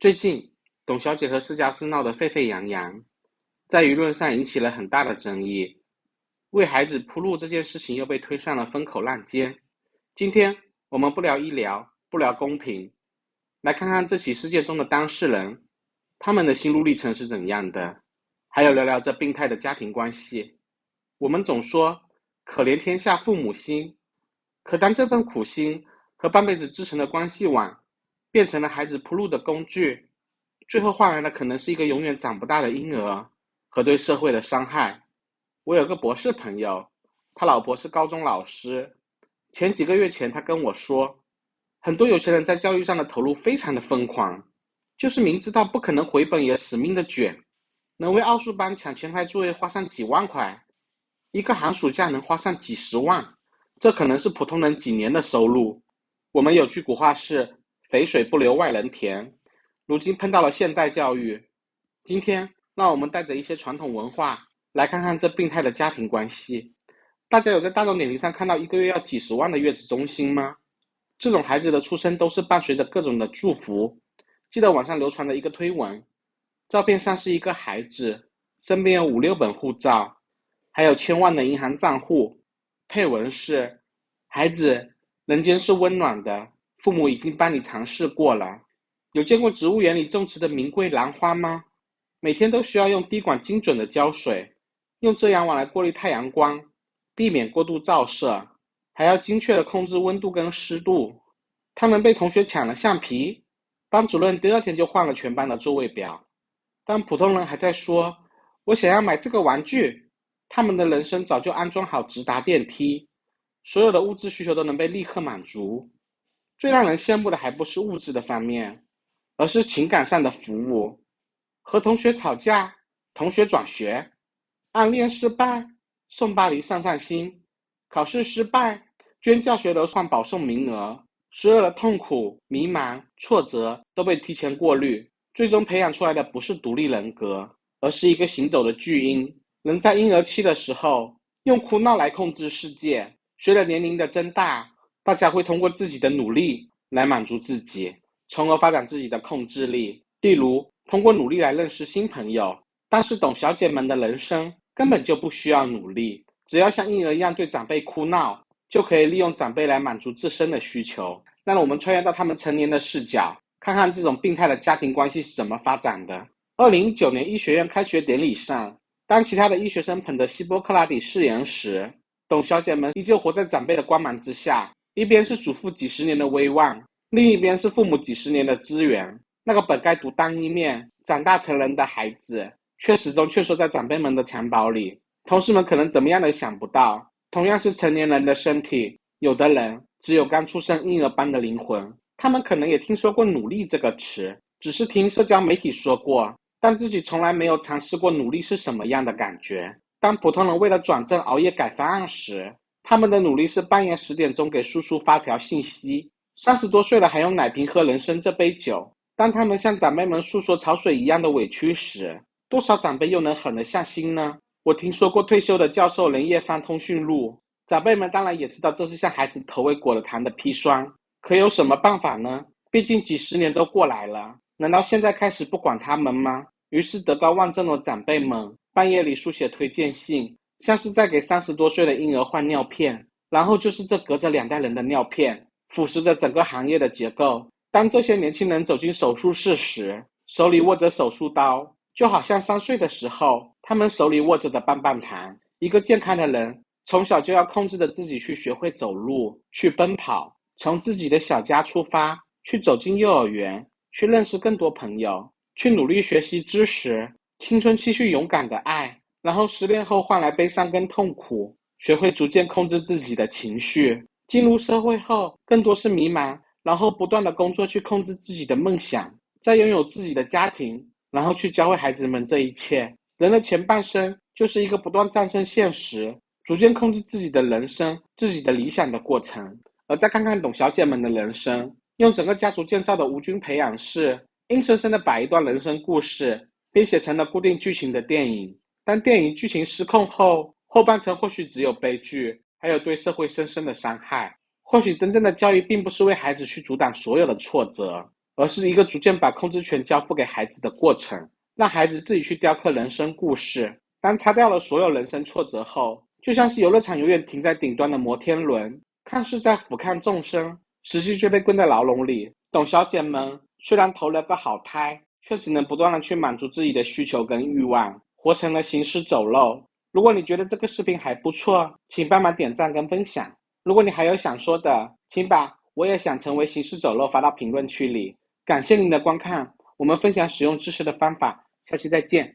最近，董小姐和施家斯闹得沸沸扬扬，在舆论上引起了很大的争议。为孩子铺路这件事情又被推上了风口浪尖。今天我们不聊医疗，不聊公平，来看看这起事件中的当事人，他们的心路历程是怎样的，还有聊聊这病态的家庭关系。我们总说可怜天下父母心，可当这份苦心和半辈子织成的关系网变成了孩子铺路的工具，最后换来的可能是一个永远长不大的婴儿和对社会的伤害。我有个博士朋友，他老婆是高中老师，几个月前他跟我说，很多有钱人在教育上的投入非常的疯狂，就是明知道不可能回本也死命的卷，能为奥数班抢前排座位花上几万块，一个寒暑假能花上几十万，这可能是普通人几年的收入。我们有句古话是肥水不流外人田，如今碰到了现代教育。今天让我们带着一些传统文化来看看这病态的家庭关系。大家有在大众点评上看到一个月要几十万的月子中心吗？这种孩子的出生都是伴随着各种的祝福。记得网上流传的一个推文，照片上是一个孩子，身边有5、6本护照，还有千万的银行账户，配文是：孩子，人间是温暖的，父母已经帮你尝试过了。有见过植物园里种植的名贵兰花吗？每天都需要用滴管精准的浇水，用遮阳网来过滤太阳光，避免过度照射，还要精确的控制温度跟湿度。他们被同学抢了橡皮，班主任第2天就换了全班的座位表。当普通人还在说我想要买这个玩具，他们的人生早就安装好直达电梯，所有的物质需求都能被立刻满足。最让人羡慕的还不是物质的方面，而是情感上的服务。和同学吵架，同学转学；暗恋失败，送巴黎散散心；考试失败，捐教学楼换保送名额。所有的痛苦、迷茫、挫折都被提前过滤，最终培养出来的不是独立人格，而是一个行走的巨婴。能在婴儿期的时候用哭闹来控制世界，随着年龄的增大，大家会通过自己的努力来满足自己，从而发展自己的控制力。例如通过努力来认识新朋友。但是董小姐们的人生根本就不需要努力，只要像婴儿一样对长辈哭闹，就可以利用长辈来满足自身的需求。让我们穿越到他们成年的视角，看看这种病态的家庭关系是怎么发展的。2019年医学院开学典礼上，当其他的医学生捧着希波克拉底誓言时，董小姐们依旧活在长辈的光芒之下，一边是祖父几十年的威望，另一边是父母几十年的资源。那个本该独当一面、长大成人的孩子，却始终蜷缩在长辈们的襁褓里。同事们可能怎么样都想不到，同样是成年人的身体，有的人只有刚出生婴儿般的灵魂。他们可能也听说过努力这个词，只是听社交媒体说过，但自己从来没有尝试过努力是什么样的感觉。当普通人为了转正熬夜改方案时，他们的努力是半夜10点钟给叔叔发条信息，30多岁了还用奶瓶喝人生这杯酒。当他们向长辈们诉说潮水一样的委屈时，多少长辈又能狠得下心呢？我听说过退休的教授连夜翻通讯录，长辈们当然也知道这是向孩子投喂果了糖的砒霜，可有什么办法呢？毕竟几十年都过来了，难道现在开始不管他们吗？于是德高望重的长辈们半夜里书写推荐信，像是在给30多岁的婴儿换尿片，然后就是这隔着2代人的尿片，腐蚀着整个行业的结构。当这些年轻人走进手术室时，手里握着手术刀，就好像3岁的时候他们手里握着的棒棒糖。一个健康的人从小就要控制着自己去学会走路，去奔跑，从自己的小家出发，去走进幼儿园，去认识更多朋友，去努力学习知识，青春期去勇敢的爱，然后失恋后换来悲伤跟痛苦，学会逐渐控制自己的情绪。进入社会后更多是迷茫，然后不断的工作去控制自己的梦想，再拥有自己的家庭，然后去教会孩子们这一切。人的前半生就是一个不断战胜现实，逐渐控制自己的人生，自己的理想的过程。而再看看董小姐们的人生，用整个家族建造的无菌培养室，硬生生的把一段人生故事编写成了固定剧情的电影。当电影剧情失控后，后半程或许只有悲剧，还有对社会深深的伤害。或许真正的教育并不是为孩子去阻挡所有的挫折，而是一个逐渐把控制权交付给孩子的过程，让孩子自己去雕刻人生故事。当擦掉了所有人生挫折后，就像是游乐场永远停在顶端的摩天轮，看似在俯瞰众生，实际却被关在牢笼里。董小姐们虽然投了个好胎，却只能不断的去满足自己的需求跟欲望，活成了行尸走肉。如果你觉得这个视频还不错，请帮忙点赞跟分享。如果你还有想说的，请把我也想成为行尸走肉发到评论区里。感谢您的观看，我们分享使用知识的方法，下期再见。